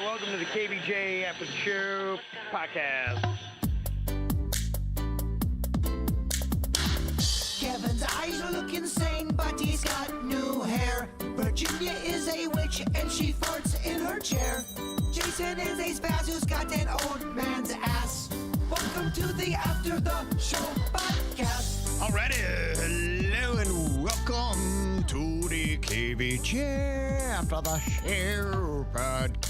welcome to the KVJ Show podcast. Kevin's eyes look insane, but he's got new hair. Virginia is a witch, and she farts in her chair. Jason is a spaz who's got an old man's ass. Welcome to the After the Show podcast. Alrighty, hello and welcome to the KVJ After the Show podcast.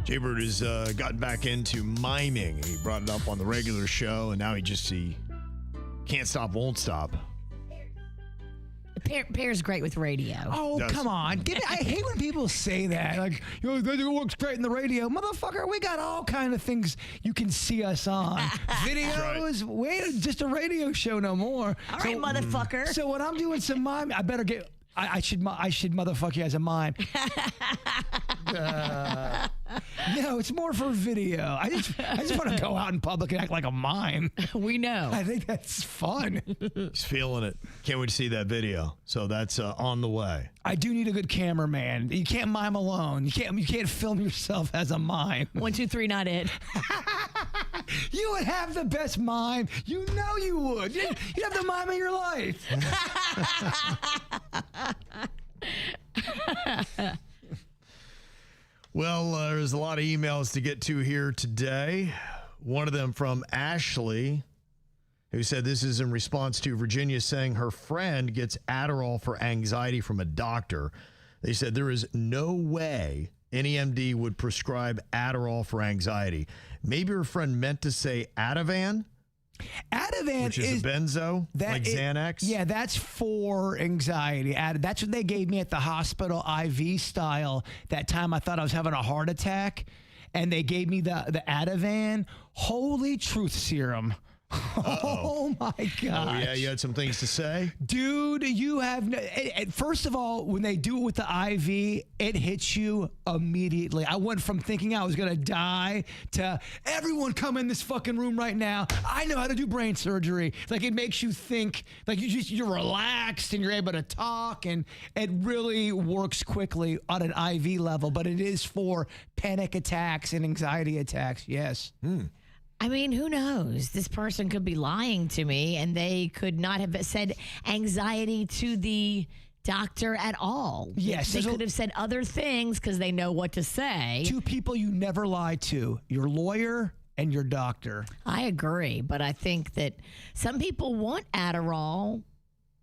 Jaybird has gotten back into miming. He brought it up on the regular show, and now he can't stop, won't stop. Pear's great with radio. Oh, come on. I hate when people say that. Like, it works great in the radio. Motherfucker, we got all kind of things you can see us on. Videos, wait, just a radio show no more. All right, motherfucker. So when I'm doing some mime, I better get... I should motherfuck you as a mime. No, it's more for video. I just want to go out in public and act like a mime. We know. I think that's fun. He's feeling it. Can't wait to see that video. So that's on the way. I do need a good cameraman. You can't mime alone. You can't film yourself as a mime. 1, 2, 3, not it. You would have the best mime. You know you would. You'd have the mime of your life. Well, there's a lot of emails to get to here today. One of them from Ashley, who said this is in response to Virginia saying her friend gets Adderall for anxiety from a doctor. They said there is no way any MD would prescribe Adderall for anxiety. Maybe her friend meant to say Ativan. Ativan which is a benzo, like Xanax. Yeah, that's for anxiety. That's what they gave me at the hospital, IV style. That time I thought I was having a heart attack, and they gave me the Ativan. Holy truth serum. Oh my God. Oh yeah, you had some things to say? Dude, you have first of all, when they do it with the IV, it hits you immediately. I went from thinking I was gonna die to everyone come in this fucking room right now. I know how to do brain surgery. Like, it makes you think, like you're relaxed and you're able to talk, and it really works quickly on an IV level, but it is for panic attacks and anxiety attacks. Yes. I mean, who knows? This person could be lying to me, and they could not have said anxiety to the doctor at all. Yes. They could have said other things because they know what to say. Two people you never lie to, your lawyer and your doctor. I agree, but I think that some people want Adderall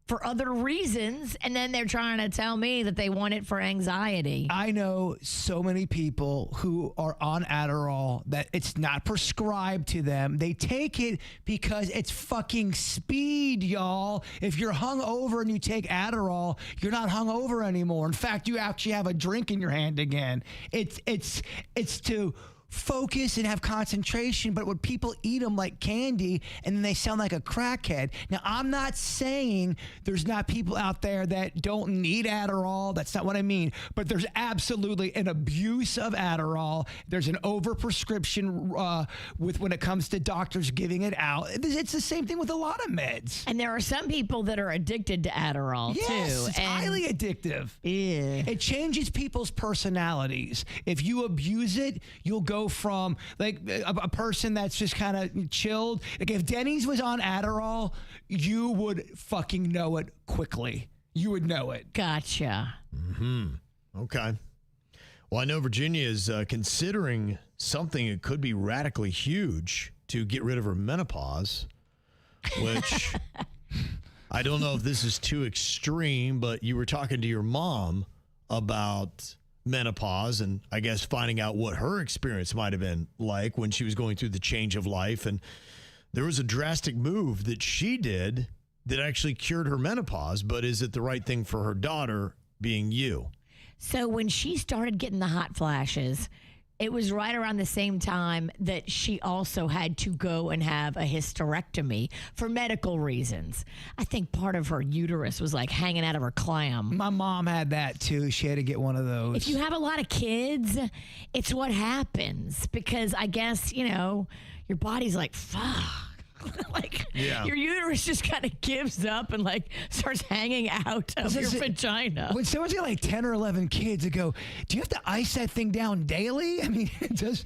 for other reasons, and then they're trying to tell me that they want it for anxiety. I know so many people who are on Adderall that it's not prescribed to them. They take it because it's fucking speed, y'all. If you're hungover and you take Adderall, you're not hungover anymore. In fact, you actually have a drink in your hand again. It's to focus and have concentration, but when people eat them like candy, and then they sound like a crackhead. Now, I'm not saying there's not people out there that don't need Adderall. That's not what I mean. But there's absolutely an abuse of Adderall. There's an overprescription when it comes to doctors giving it out. It's the same thing with a lot of meds. And there are some people that are addicted to Adderall, yes, too. It's highly addictive. Yeah. It changes people's personalities. If you abuse it, you'll go from like a person that's just kind of chilled. Like, if Denny's was on Adderall, you would fucking know it quickly. You would know it. Gotcha. Okay. Well, I know Virginia is considering something that could be radically huge to get rid of her menopause, which I don't know if this is too extreme, but you were talking to your mom about menopause and I guess finding out what her experience might have been like when she was going through the change of life. And there was a drastic move that she did that actually cured her menopause, but is it the right thing for her daughter, being you? So when she started getting the hot flashes, it was right around the same time that she also had to go and have a hysterectomy for medical reasons. I think part of her uterus was like hanging out of her clam. My mom had that too. She had to get one of those. If you have a lot of kids, it's what happens because I guess, you know, your body's like, fuck. Like Yeah. your uterus just kind of gives up and like starts hanging out of your vagina. When someone's got like 10 or 11 kids, they go, do you have to ice that thing down daily? I mean, does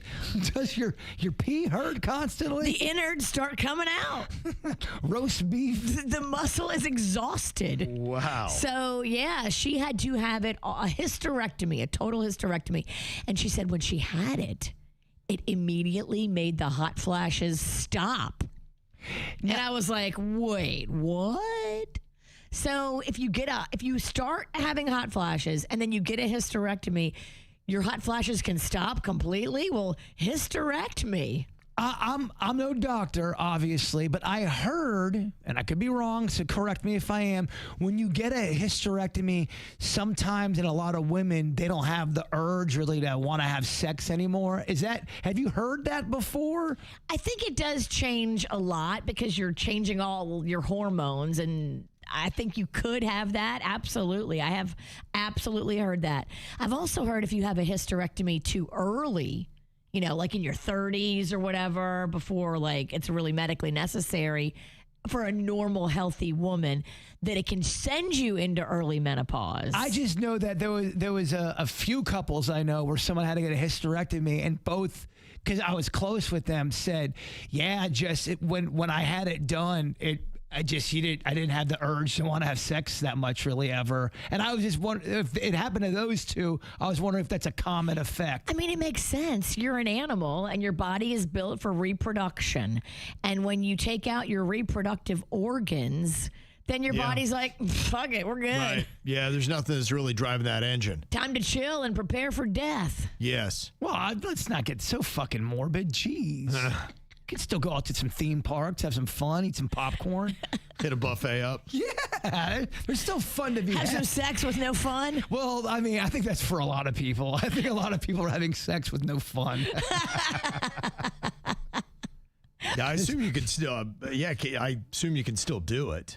your pee hurt constantly? The innards start coming out. Roast beef? The muscle is exhausted. Wow. So, yeah, she had to have it, a hysterectomy, a total hysterectomy. And she said when she had it, it immediately made the hot flashes stop. And I was like, wait, what? So if you start having hot flashes and then you get a hysterectomy, your hot flashes can stop completely? Well, hysterectomy. I'm no doctor, obviously, but I heard, and I could be wrong, so correct me if I am, when you get a hysterectomy, sometimes in a lot of women, they don't have the urge really to want to have sex anymore. Have you heard that before? I think it does change a lot because you're changing all your hormones, and I think you could have that. Absolutely. I have absolutely heard that. I've also heard if you have a hysterectomy too early, you know, like in your 30s or whatever, before like it's really medically necessary for a normal, healthy woman, that it can send you into early menopause. I just know that there was a few couples I know where someone had to get a hysterectomy, and both, because I was close with them, said, yeah, when I had it done, I didn't have the urge to want to have sex that much really ever. And I was just wondering if it happened to those two. I was wondering if that's a common effect. I mean, it makes sense. You're an animal and your body is built for reproduction. And when you take out your reproductive organs, then your body's like, fuck it, we're good. Right. Yeah, there's nothing that's really driving that engine. Time to chill and prepare for death. Yes. Well, let's not get so fucking morbid. Jeez. Could still go out to some theme parks, have some fun, eat some popcorn. Hit a buffet up. Yeah, there's still fun to be Have had. some sex with no fun? Well, I mean, I think that's for a lot of people. I think a lot of people are having sex with no fun. Yeah, I assume you can still. I assume you can still do it.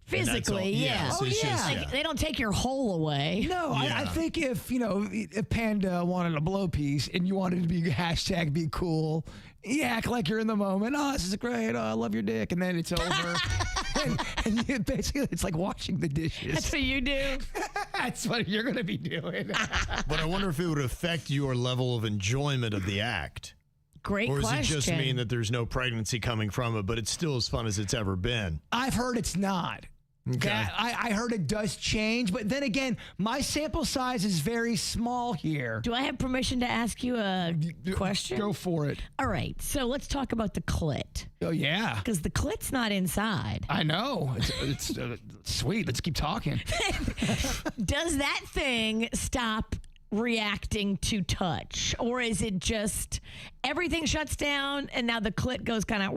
Physically, yeah. So it's just, Like, they don't take your hole away. No, I think if Panda wanted a blow piece and you wanted to be hashtag be cool, you act like you're in the moment. Oh, this is great. Oh, I love your dick. And then it's over. and basically, it's like washing the dishes. That's what you do? That's what you're going to be doing. But I wonder if it would affect your level of enjoyment of the act. Great or question. Or does it just mean that there's no pregnancy coming from it, but it's still as fun as it's ever been? I've heard it's not. Okay. I heard it does change, but then again, my sample size is very small here. Do I have permission to ask you a question? Go for it. All right, so let's talk about the clit. Oh, yeah. Because the clit's not inside. I know. It's sweet. Let's keep talking. Does that thing stop reacting to touch? Or is it just everything shuts down and now the clit goes kind of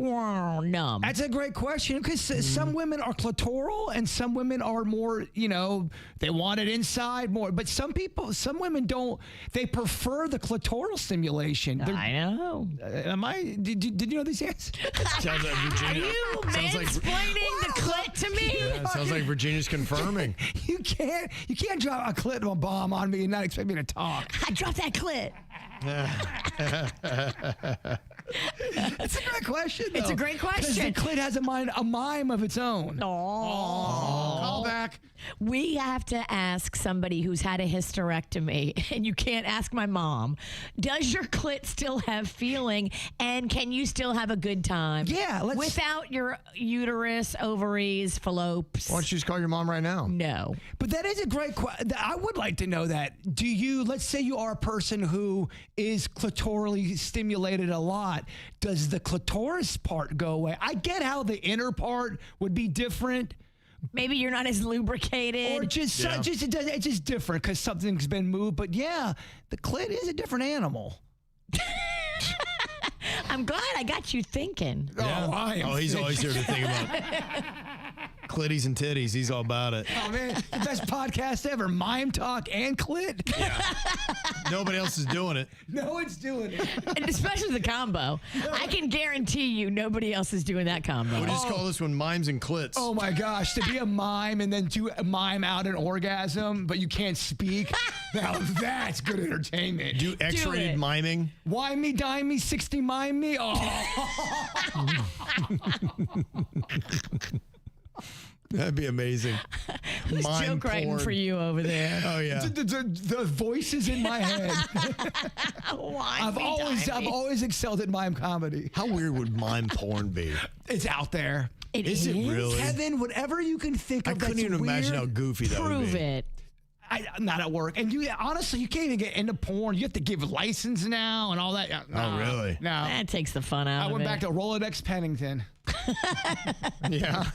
numb? That's a great question, because some women are clitoral and some women are more, they want it inside more. But some women don't. They prefer the clitoral stimulation. I know. Did you know these answers? Sounds like Virginia. Are you mansplaining the clit to me? Yeah, sounds like Virginia's confirming. You can't drop a clit bomb on me and not expect me to talk. I dropped that clit. That's a great question, though. It's a great question. Because the clit has a mime of its own. Call back. We have to ask somebody who's had a hysterectomy, and you can't ask my mom. Does your clit still have feeling, and can you still have a good time? Yeah, without your uterus, ovaries, phallopes. Why don't you just call your mom right now? No. But that is a great question. I would like to know that. Let's say you are a person who is clitorally stimulated a lot. Does the clitoris part go away? I get how the inner part would be different. Maybe you're not as lubricated. Or it's just different because something's been moved. But yeah, the clit is a different animal. I'm glad I got you thinking. Yeah. Oh, he's always here to think about Clitties and titties. He's all about it. Oh, man. The best podcast ever. Mime talk and clit. Yeah. Nobody else is doing it. No one's doing it. And especially the combo. I can guarantee you nobody else is doing that combo. We just call this one mimes and clits. Oh, my gosh. To be a mime and then to mime out an orgasm, but you can't speak. Now that's good entertainment. Do X-rated it. miming. Wine me, dime me, 60 mime me. Oh. That'd be amazing. Who's Mime joke writing porn. for you over there? Oh, yeah. The voices in my head. I've always excelled at mime comedy. How weird would mime porn be? It's out there. Is it really? Kevin, whatever you can think I of couldn't that's even imagine how weird, goofy that would Prove be. it. not at work. And you honestly, you can't even get into porn. You have to give license now and all that. Oh, really? No. That takes the fun out I of went it. back to Rolodex Pennington. Yeah.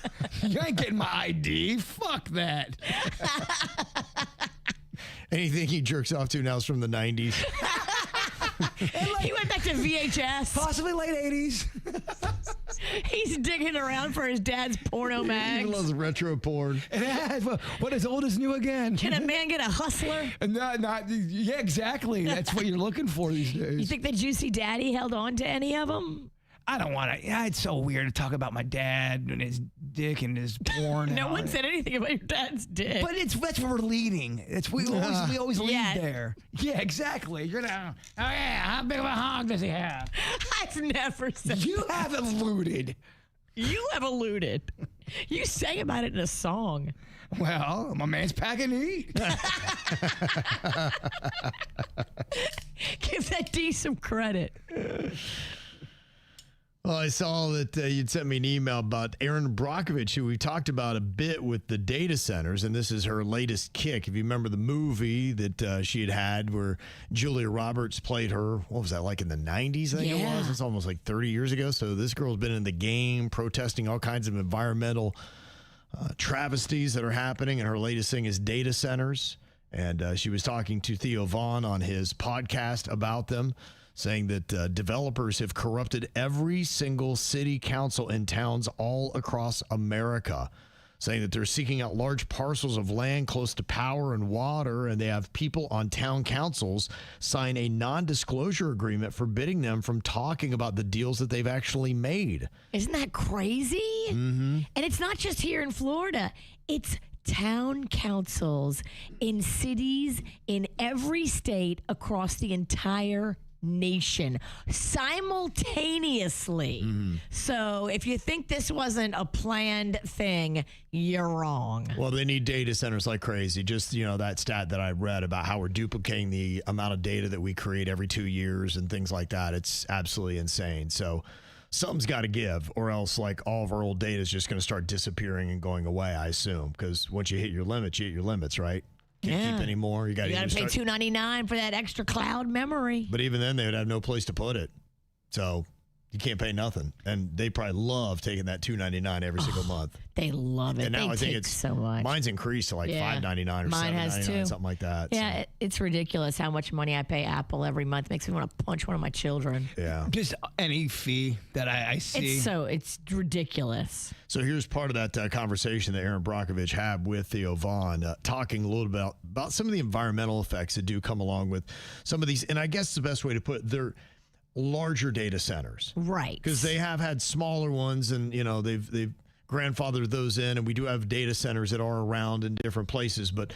You ain't getting my ID. Fuck that. Anything he jerks off to now is from the 90s. He went back to VHS. Possibly late 80s. He's digging around for his dad's porno He mags. loves retro porn. It has, but as old as new again. Can a man get a hustler? Yeah, exactly. That's what you're looking for these days. You think the Juicy Daddy held on to any of them? I don't want to. Yeah, it's so weird to talk about my dad and his dick and his porn. No one said anything about your dad's dick. But that's where we're leading. We always lead there. Yeah, exactly. You're gonna. Oh yeah, how big of a hog does he have? I've never said You have alluded. You have alluded. You sang about it in a song. Well, my man's packing heat. Give that D some credit. Well, I saw that you'd sent me an email about Erin Brockovich, who we talked about a bit with the data centers, and this is her latest kick. If you remember the movie that she had where Julia Roberts played her, what was that, like in the 90s, I think it was? It's almost like 30 years ago. So this girl's been in the game protesting all kinds of environmental travesties that are happening, and her latest thing is data centers. And she was talking to Theo Vaughn on his podcast about them, saying that developers have corrupted every single city council in towns all across America, saying that they're seeking out large parcels of land close to power and water, and they have people on town councils sign a non-disclosure agreement forbidding them from talking about the deals that they've actually made. Isn't that crazy? Mm-hmm. And it's not just here in Florida. It's town councils in cities in every state across the entire nation simultaneously. So if you think this wasn't a planned thing, you're wrong. Well, they need data centers like crazy. Just, that stat that I read about how we're duplicating the amount of data that we create every 2 years and things like that. It's absolutely insane. So something's got to give, or else like all of our old data is just going to start disappearing and going away, I assume, because once you hit your limits, you hit your limits, right? Can't keep any more. You got to pay $2.99 for that extra cloud memory. But even then, they would have no place to put it. So you can't pay nothing. And they probably love taking that $2.99 every single month. They love it. And now they I think take it's so much. Mine's increased to like $5.99 or Mine has $7.99, too. something like that. Yeah, it's ridiculous how much money I pay Apple every month. Makes me want to punch one of my children. Yeah. Just any fee that I see. It's ridiculous. So here's part of that conversation that Erin Brockovich had with Theo Vaughn, talking a little bit about some of the environmental effects that do come along with some of these. And I guess the best way to put it, they're larger data centers. Right. Because they have had smaller ones, and, they've grandfathered those in, and we do have data centers that are around in different places, but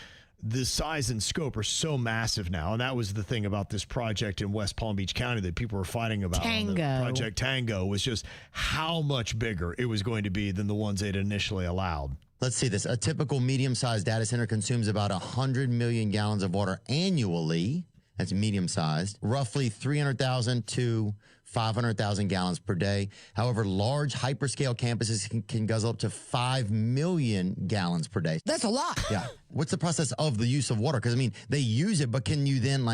the size and scope are so massive now. And that was the thing about this project in West Palm Beach County that people were fighting about. Tango. Project Tango was just how much bigger it was going to be than the ones they'd initially allowed. Let's see this. A typical medium-sized data center consumes about 100 million gallons of water annually. That's medium-sized. Roughly 300,000 to 500,000 gallons per day. However, large hyperscale campuses can guzzle up to 5 million gallons per day. That's a lot. Yeah. What's the process of the use of water? Because, they use it, but can you then,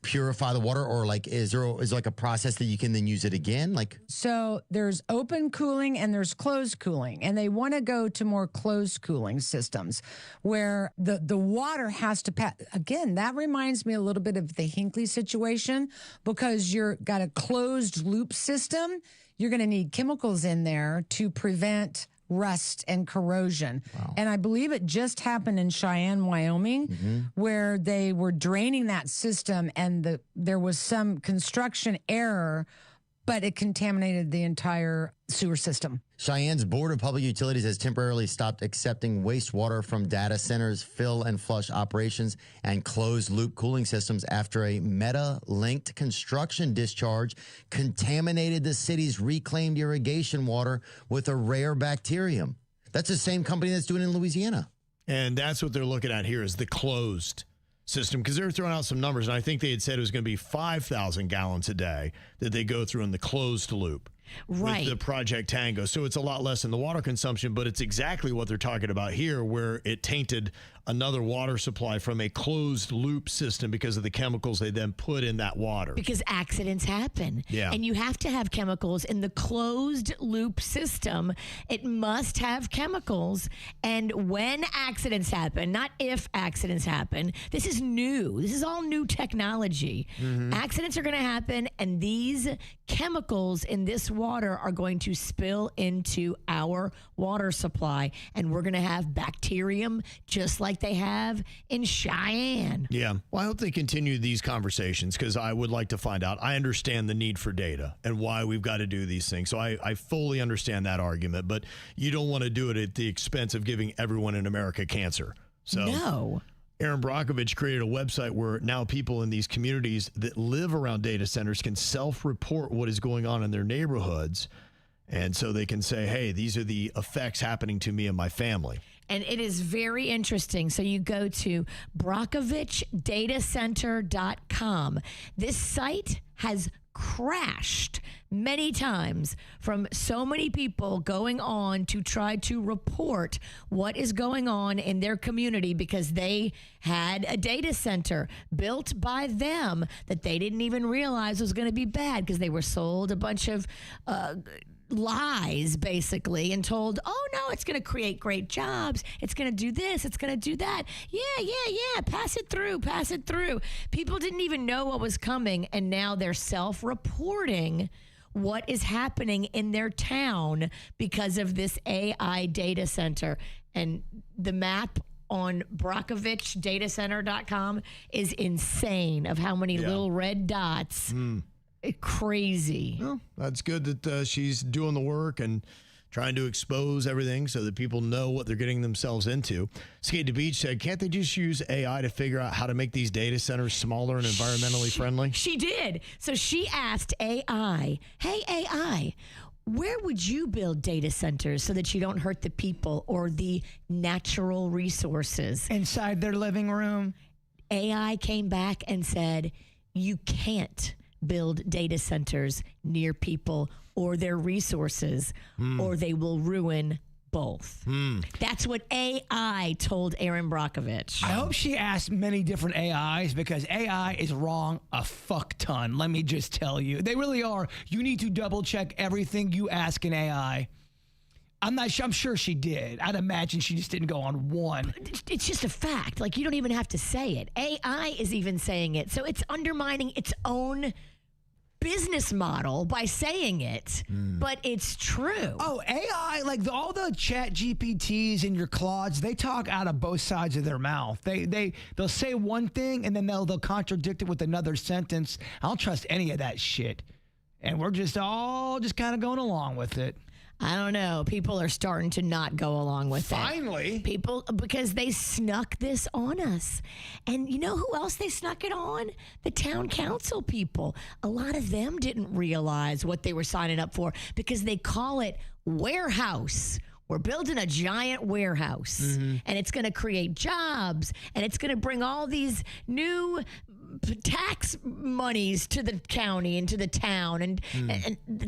purify the water? Or, is there a process that you can then use it again? So there's open cooling and there's closed cooling. And they want to go to more closed cooling systems where the water has to pass. Again, that reminds me a little bit of the Hinckley situation, because you're got a closed loop system. You're going to need chemicals in there to prevent rust and corrosion. And I believe it just happened in Cheyenne, Wyoming, where they were draining that system and there was some construction error, but it contaminated the entire sewer system. Cheyenne's Board of Public Utilities has temporarily stopped accepting wastewater from data centers, fill and flush operations, and closed-loop cooling systems after a Meta-linked construction discharge contaminated the city's reclaimed irrigation water with a rare bacterium. That's the same company that's doing it in Louisiana. And that's what they're looking at here is the closed system, because they're throwing out some numbers, and I think they had said it was going to be 5,000 gallons a day that they go through in the closed loop. Right. With the Project Tango. So it's a lot less in the water consumption, but it's exactly what they're talking about here, where it tainted another water supply from a closed loop system because of the chemicals they then put in that water. Because accidents happen. Yeah. And you have to have chemicals in the closed loop system. It must have chemicals. And when accidents happen, not if accidents happen, this is new. This is all new technology. Accidents are going to happen, and these chemicals in this water are going to spill into our water supply, and we're going to have bacterium just like they have in Cheyenne. Yeah. Well, I hope they continue these conversations, because I would like to find out. I understand the need for data and why we've got to do these things. So I fully understand that argument, but you don't want to do it at the expense of giving everyone in America cancer. So No. Aaron Brockovich created a website where now people in these communities that live around data centers can self-report what is going on in their neighborhoods. And so they can say, hey, these are the effects happening to me and my family. And it is very interesting. So you go to BrockovichDataCenter.com. This site has crashed many times from so many people going on to try to report what is going on in their community because they had a data center built by them that they didn't even realize was going to be bad because they were sold a bunch of lies basically and told, oh no, it's going to create great jobs, it's going to do this, it's going to do that, yeah, pass it through. People didn't even know what was coming, and now they're self-reporting what is happening in their town because of this AI data center. And the map on BrockovichDataCenter.com is insane of how many little red dots. Crazy. Well, that's good that she's doing the work and trying to expose everything so that people know what they're getting themselves into. Skate to Beach said, can't they just use AI to figure out how to make these data centers smaller and environmentally friendly? She did. So she asked AI, hey, AI, where would you build data centers so that you don't hurt the people or the natural resources? Inside their living room. AI came back and said, you can't build data centers near people or their resources, or they will ruin both. That's what AI told Aaron Brockovich. I hope she asked many different AIs, because AI is wrong a fuck ton. Let me just tell you. They really are. You need to double check everything you ask an AI. I'm not sure. I'm sure she did. I'd imagine she just didn't go on one. It's just a fact. Like, you don't even have to say it. AI is even saying it. So it's undermining its own business model by saying it, but it's true. Oh, AI, like all the chat GPTs and your Claudes, they talk out of both sides of their mouth. They'll say one thing and then they'll contradict it with another sentence. I don't trust any of that shit. And we're just all kind of going along with it. I don't know. People are starting to not go along with it. Finally. People, because they snuck this on us. And you know who else they snuck it on? The town council people. A lot of them didn't realize what they were signing up for because they call it warehouse. We're building a giant warehouse, and it's going to create jobs, and it's going to bring all these new tax monies to the county and to the town. And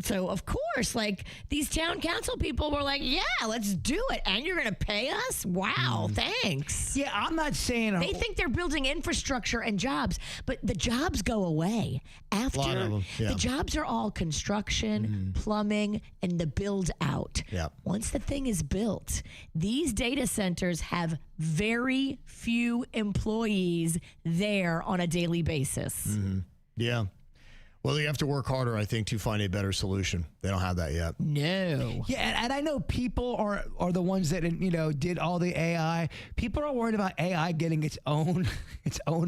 so, of course, like, these town council people were like, yeah, let's do it. And you're going to pay us? Wow, thanks. Yeah, I'm not saying... They think they're building infrastructure and jobs, but the jobs go away after. A lot of them, yeah. The jobs are all construction, plumbing, and the build out. Yeah. Once the thing is built, these data centers have very few employees there on a daily basis. Yeah. Well, they have to work harder, I think, to find a better solution. They don't have that yet. No. Yeah, and I know people are the ones that did all the AI. People are worried about AI getting its own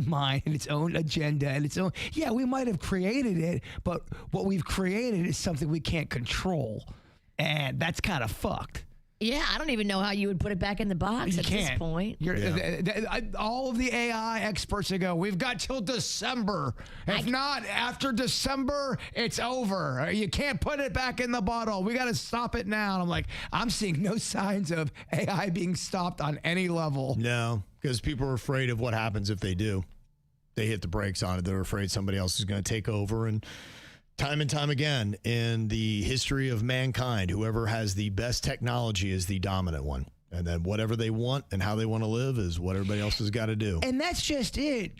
mind and its own agenda and its own. Yeah, we might have created it, but what we've created is something we can't control, and that's kind of fucked. Yeah, I don't even know how you would put it back in the box at this point. All of the AI experts that go, we've got till December. If not, after December, it's over. You can't put it back in the bottle. We got to stop it now. And I'm like, I'm seeing no signs of AI being stopped on any level. No, because people are afraid of what happens if they do. They hit the brakes on it. They're afraid somebody else is going to take over. And time again in the history of mankind, whoever has the best technology is the dominant one. And then whatever they want and how they want to live is what everybody else has got to do. And that's just it.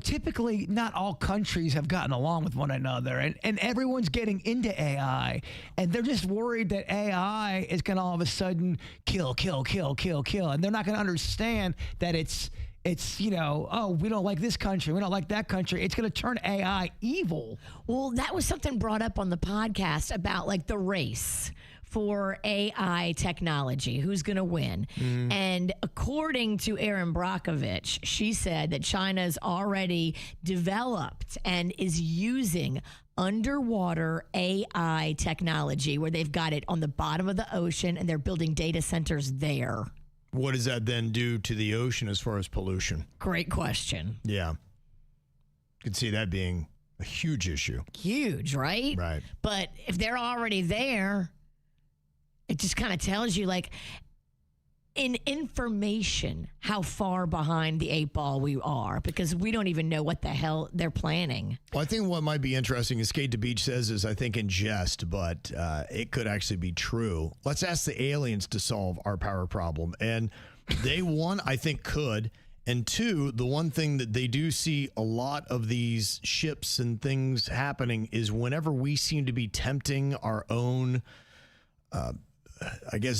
Typically not all countries have gotten along with one another, and everyone's getting into AI, and they're just worried that AI is going to all of a sudden kill. And they're not going to understand that it's we don't like this country, we don't like that country. It's going to turn AI evil. Well, that was something brought up on the podcast about like the race for AI technology, who's going to win. And according to Erin Brockovich, she said that China's already developed and is using underwater AI technology where they've got it on the bottom of the ocean and they're building data centers there. What does that then do to the ocean as far as pollution? Great question. Yeah. You could see that being a huge issue. Huge, right? Right. But if they're already there, it just kind of tells you, like, in information, how far behind the 8 ball we are, because we don't even know what the hell they're planning. Well, I think what might be interesting is Skate to Beach says is, I think, in jest, but it could actually be true. Let's ask the aliens to solve our power problem. And they, one, I think could. And two, the one thing that they do see a lot of these ships and things happening is whenever we seem to be tempting our own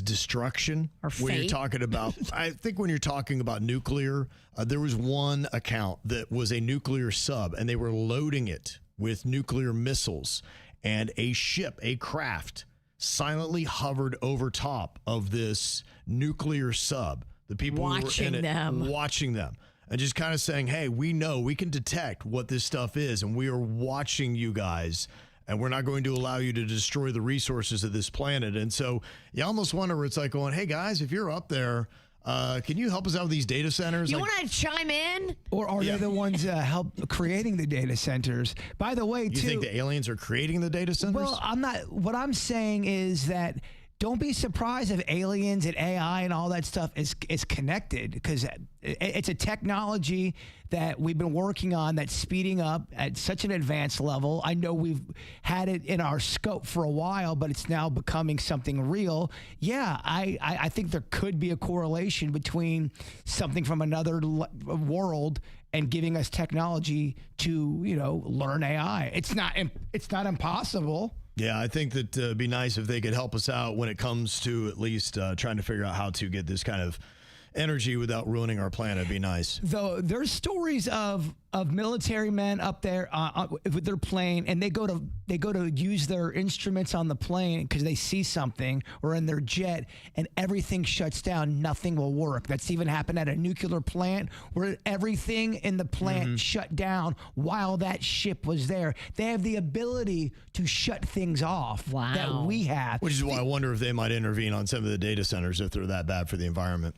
destruction. Or when you're fate. talking about, I think when you're talking about nuclear, there was one account that was a nuclear sub, and they were loading it with nuclear missiles, and a ship, a craft, silently hovered over top of this nuclear sub. The people who were in it watching them. And just kind of saying, hey, we know, we can detect what this stuff is, and we are watching you guys. And we're not going to allow you to destroy the resources of this planet. And so you almost wonder where it's like going, hey, guys, if you're up there, can you help us out with these data centers? You want to chime in? Or are they the ones help creating the data centers? By the way, you think the aliens are creating the data centers? Well, I'm not. What I'm saying is that don't be surprised if aliens and AI and all that stuff is connected, because it's a technology that we've been working on that's speeding up at such an advanced level. I know we've had it in our scope for a while, but it's now becoming something real. Yeah, I think there could be a correlation between something from another world and giving us technology to, learn AI. It's not impossible. Yeah, I think that it'd be nice if they could help us out when it comes to at least trying to figure out how to get this kind of energy without ruining our planet. It'd be nice. Though there's stories of military men up there with their plane, and they go to use their instruments on the plane because they see something, or in their jet, and everything shuts down. Nothing will work. That's even happened at a nuclear plant where everything in the plant shut down while that ship was there. They have the ability to shut things off that we have. Which is why I wonder if they might intervene on some of the data centers if they're that bad for the environment.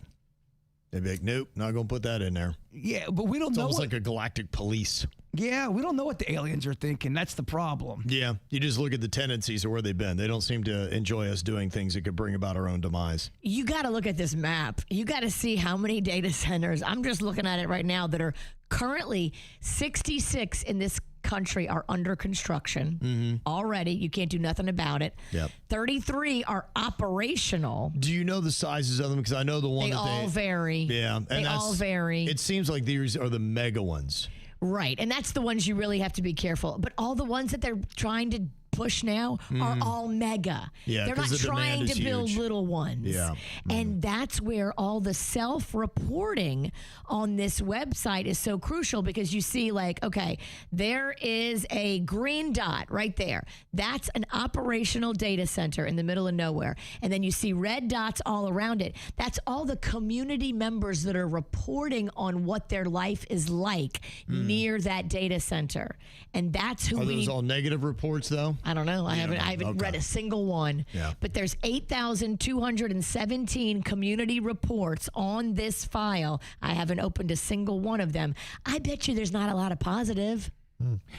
They'd be like, nope, not going to put that in there. Yeah, but we don't know. It's almost like a galactic police. Yeah, we don't know what the aliens are thinking. That's the problem. Yeah, you just look at the tendencies of where they've been. They don't seem to enjoy us doing things that could bring about our own demise. You got to look at this map. You got to see how many data centers. I'm just looking at it right now that are currently 66 in this country are under construction already. You can't do nothing about it. Yep. 33 are operational. Do you know the sizes of them? Because I know the one They all vary. Yeah, and they all vary. It seems like these are the mega ones. Right, and that's the ones you really have to be careful. But all the ones that they're trying to push now are all mega. Yeah, they're not 'cause the trying demand to is build huge. little ones. Yeah. And that's where all the self-reporting on this website is so crucial, because you see, like, okay, there is a green dot right there. That's an operational data center in the middle of nowhere. And then you see red dots all around it. That's all the community members that are reporting on what their life is like near that data center. And that's who Are we those need. all negative reports, though? I don't know. I haven't read a single one. Yeah. But there's 8,217 community reports on this file. I haven't opened a single one of them. I bet you there's not a lot of positive.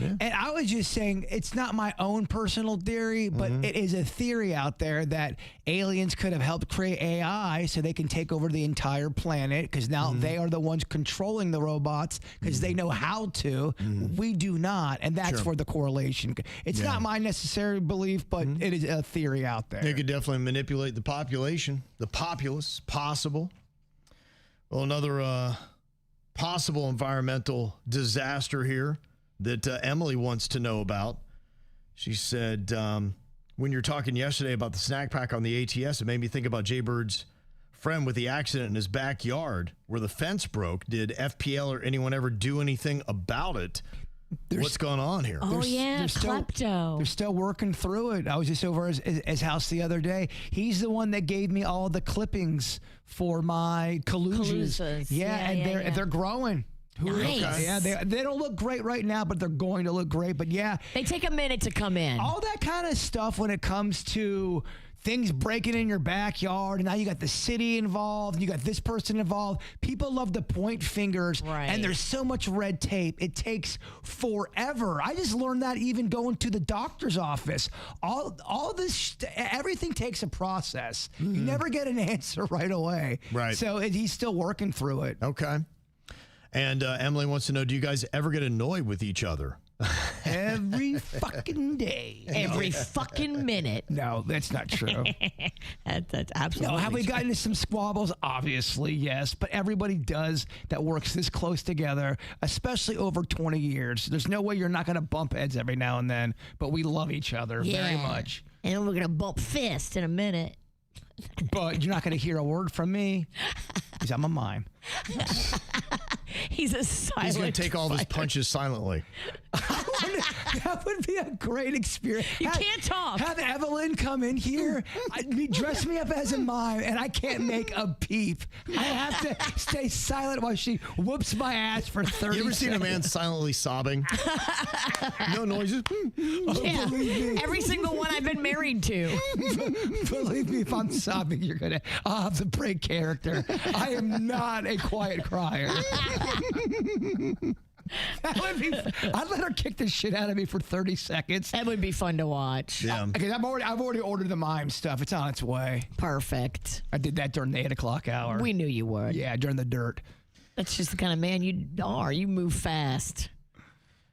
And I was just saying, it's not my own personal theory, but it is a theory out there that aliens could have helped create AI so they can take over the entire planet, because now they are the ones controlling the robots because they know how to. We do not. And that's where the correlation. It's not my necessary belief, but it is a theory out there. They could definitely manipulate the population, the populace, possible. Well, another possible environmental disaster here that Emily wants to know about. She said, when you were talking yesterday about the snack pack on the ATS, it made me think about Jay Bird's friend with the accident in his backyard where the fence broke. Did FPL or anyone ever do anything about it? What's going on here? Oh, yeah, klepto. They're still working through it. I was just over at his house the other day. He's the one that gave me all the clippings for my Caluzas. Yeah, they're growing. Nice. Yeah, they don't look great right now, but they're going to look great. But yeah, They take a minute to come in. all that kind of stuff when it comes to things breaking in your backyard, and now you got the city involved, you got this person involved. People love to point fingers, Right. and there's so much red tape. It takes forever. I just learned that even going to the doctor's office. All this, everything takes a process. You never get an answer right away. Right. So he's still working through it. Okay. And Emily wants to know, do you guys ever get annoyed with each other? Every fucking day. Every fucking minute. No, that's not true. That's absolutely No, have we true. gotten into some squabbles? Obviously, yes. But everybody does that works this close together, especially over 20 years. There's no way you're not going to bump heads every now and then, but we love each other very much. And then we're going to bump fist in a minute. But you're not going to hear a word from me because I'm a mime. He's a silent He's going to take all of his fighter. punches silently. That would be a great experience. You can't talk. Have Evelyn come in here, dress me up as a mime, and I can't make a peep. I have to stay silent while she whoops my ass for 30 You ever seen a seconds. man silently sobbing? No noises. Yeah. Believe me. Every single one I've been married to. Believe me, if I'm sobbing, I'll have to break character. I am not a quiet crier. That would be. I'd let her kick the shit out of me for 30 seconds. That would be fun to watch. Yeah. Okay, I've already ordered the mime stuff. It's on its way. Perfect. I did that during the 8 o'clock hour. We knew you would. Yeah, during the dirt. That's just the kind of man you are. You move fast.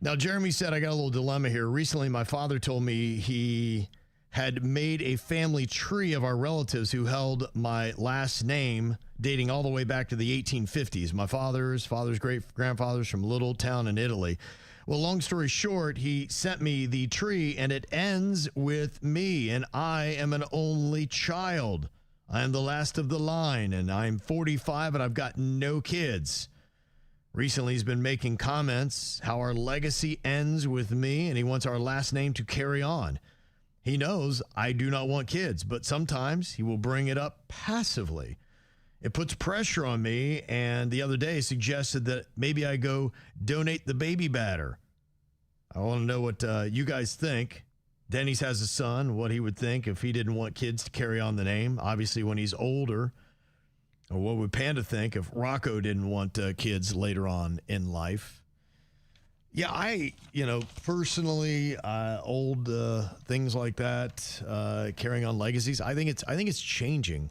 Now, Jeremy said, I got a little dilemma here. Recently, my father told me he had made a family tree of our relatives who held my last name dating all the way back to the 1850s. My father's great-grandfathers from a little town in Italy. Well, long story short, he sent me the tree, and it ends with me, and I am an only child. I am the last of the line, and I'm 45, and I've got no kids. Recently, he's been making comments how our legacy ends with me, and he wants our last name to carry on. He knows I do not want kids, but sometimes he will bring it up passively. It puts pressure on me, and the other day suggested that maybe I go donate the baby batter. I want to know what you guys think. Denny's has a son, what he would think if he didn't want kids to carry on the name, obviously when he's older. Or what would Panda think if Rocco didn't want kids later on in life? Yeah, personally, old things like that, carrying on legacies. I think it's changing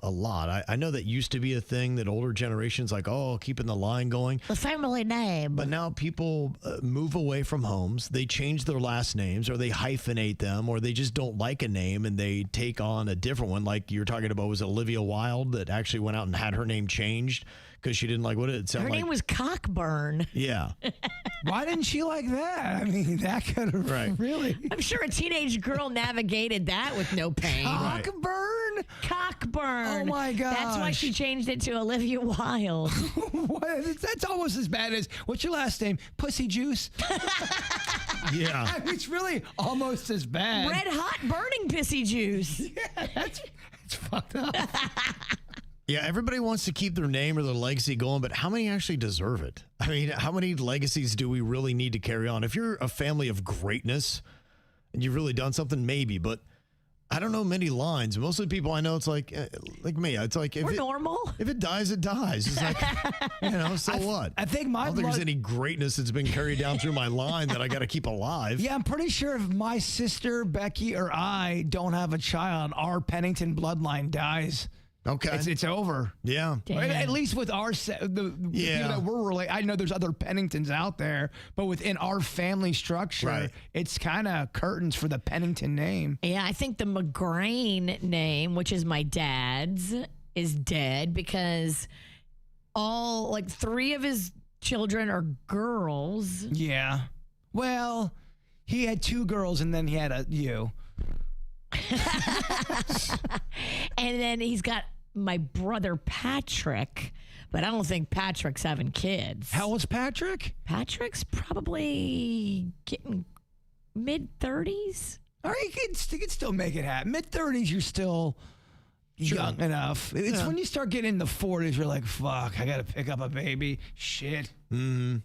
a lot. I know that used to be a thing that older generations like, oh, keeping the line going. The family name. But now people move away from homes. They change their last names or they hyphenate them or they just don't like a name and they take on a different one. Like you're talking about, was it Olivia Wilde that actually went out and had her name changed because she didn't like what it sounded Her like? name was Cockburn. Yeah. Why didn't she like that? I mean, that could have really. I'm sure a teenage girl navigated that with no pain. Cockburn? Cockburn. Oh, my gosh. That's why she changed it to Olivia Wilde. That's almost as bad as, what's your last name? Pussy Juice? Yeah. I mean, it's really almost as bad. Red hot burning pissy juice. Yeah, that's fucked up. Yeah, everybody wants to keep their name or their legacy going, but how many actually deserve it? I mean, how many legacies do we really need to carry on? If you're a family of greatness and you've really done something, maybe, but I don't know many lines. Most of the people I know, it's like me. It's like if We're normal. If it dies, it dies. It's like, so what? I think I don't think there's any greatness that's been carried down through my line that I got to keep alive. Yeah, I'm pretty sure if my sister, Becky, or I don't have a child, our Pennington bloodline dies. Okay. It's over. Yeah. At least with our the people that we're related. I know there's other Penningtons out there, but within our family structure, it's kind of curtains for the Pennington name. Yeah, I think the McGrain name, which is my dad's, is dead because all like 3 of his children are girls. Yeah. Well, he had 2 girls and then he had you. And then he's got my brother Patrick, but I don't think Patrick's having kids. How old's Patrick? Patrick's probably getting mid-30s. All right, you can still make it happen. Mid-30s, you're still young enough. It's when you start getting in the 40s, you're like, fuck, I got to pick up a baby. Shit. Mm-hmm.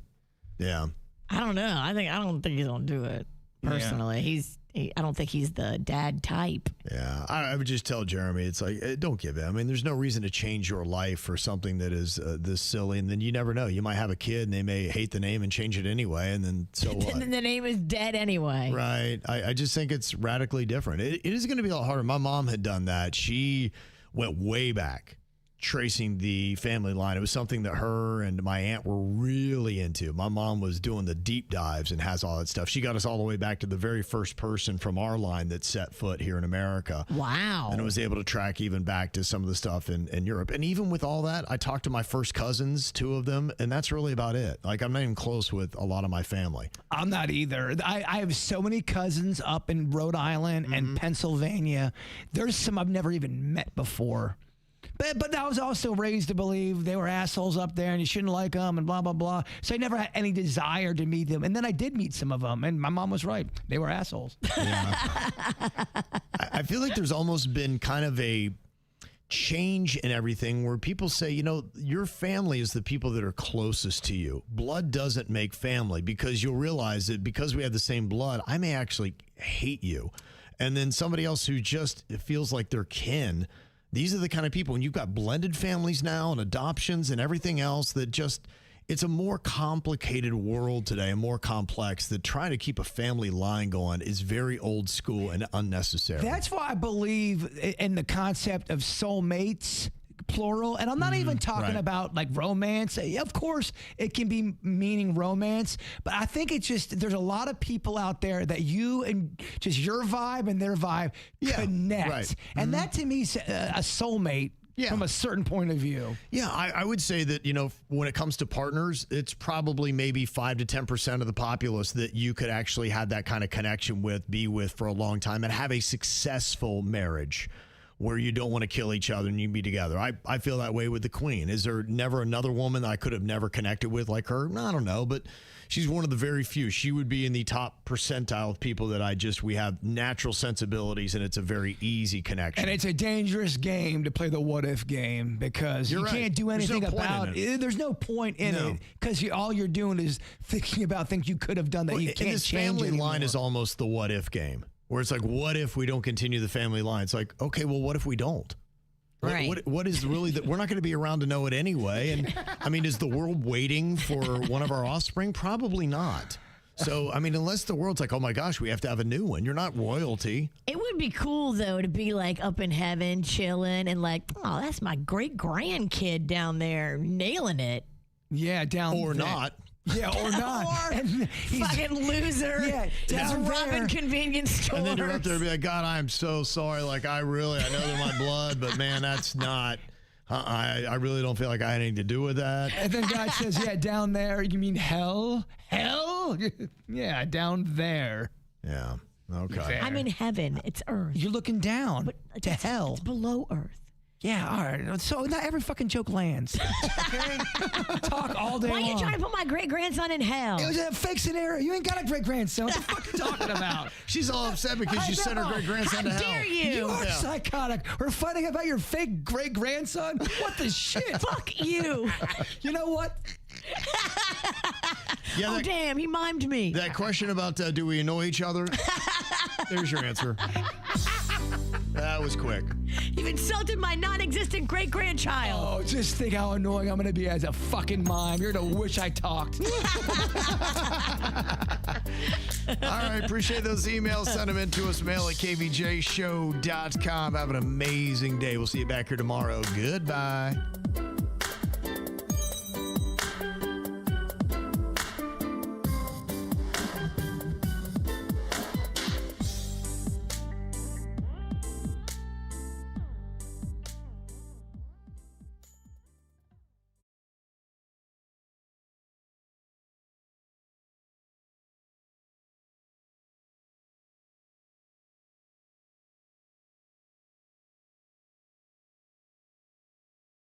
Yeah. I don't know. I don't think he's gonna do it personally. I don't think he's the dad type. Yeah, I would just tell Jeremy, it's like, don't give in. I mean, there's no reason to change your life for something that is this silly, and then you never know. You might have a kid, and they may hate the name and change it anyway, and then so what? The name is dead anyway. Right. I just think it's radically different. It is going to be a lot harder. My mom had done that. She went way back, tracing the family line. It was something that her and my aunt were really into. My mom was doing the deep dives and has all that stuff. She got us all the way back to the very first person from our line that set foot here in America. Wow. And I was able to track even back to some of the stuff in Europe. And even with all that, I talked to my first cousins, 2 of them, and that's really about it. Like, I'm not even close with a lot of my family. I'm not either. I have so many cousins up in Rhode Island and Pennsylvania. There's some I've never even met before. But I was also raised to believe they were assholes up there and you shouldn't like them and blah, blah, blah. So I never had any desire to meet them. And then I did meet some of them, and my mom was right. They were assholes. Yeah. I feel like there's almost been kind of a change in everything where people say, your family is the people that are closest to you. Blood doesn't make family, because you'll realize that because we have the same blood, I may actually hate you. And then somebody else who just feels like they're kin. These are the kind of people, when you've got blended families now and adoptions and everything else, that just, it's a more complicated world today, and more complex, that trying to keep a family line going is very old school and unnecessary. That's why I believe in the concept of soulmates, plural. And I'm not even talking about like romance. Of course, it can be meaning romance, but I think it's just, there's a lot of people out there that you and just your vibe and their vibe connect. Right. And that to me is a soulmate. From a certain point of view. Yeah, I would say that, when it comes to partners, it's probably maybe 5 to 10% of the populace that you could actually have that kind of connection with, be with for a long time, and have a successful marriage where you don't want to kill each other and you be together. I feel that way with the Queen. Is there never another woman that I could have never connected with like her? I don't know, but she's one of the very few. She would be in the top percentile of people that we have natural sensibilities, and it's a very easy connection. And it's a dangerous game to play the what if game, because you can't do anything about it. There's no point in it, because all you're doing is thinking about things you could have done that you can't change. This family line is almost the what if game, where it's like, what if we don't continue the family line? It's like, okay, well, what if we don't? Right. What is really that? We're not going to be around to know it anyway. And I mean, is the world waiting for one of our offspring? Probably not. So, I mean, unless the world's like, oh my gosh, we have to have a new one. You're not royalty. It would be cool, though, to be like up in heaven, chilling, and like, oh, that's my great grandkid down there nailing it. Yeah, down Or there. not. Yeah, or not. Or And he's- fucking loser. Yeah, down Just robbing there. convenience stores. And then you're up there and be like, God, I am so sorry. Like, I know they're my blood, but man, that's not. I really don't feel like I had anything to do with that. And then God says, yeah, down there. You mean hell? Hell? Yeah, down there. Yeah. Okay. Fair. I'm in heaven. It's Earth. You're looking down But to hell. It's below Earth. Yeah, all right. So not every fucking joke lands. Okay? Talk all day Why are you long. trying to put my great grandson in hell? It was a fake scenario. You ain't got a great grandson. What the fuck are you talking about? She's all upset because I you sent her know. great grandson How to hell. dare you? You are psychotic. We're fighting about your fake great grandson. What the shit? Fuck you. You know what? Yeah, Oh, damn, he mimed me. that question about do we annoy each other? There's your answer. That was quick. You've insulted my non-existent great-grandchild. Oh, just think how annoying I'm going to be as a fucking mime. You're going to wish I talked. All right, appreciate those emails. Send them in to us. Mail at kvjshow.com. Have an amazing day. We'll see you back here tomorrow. Goodbye.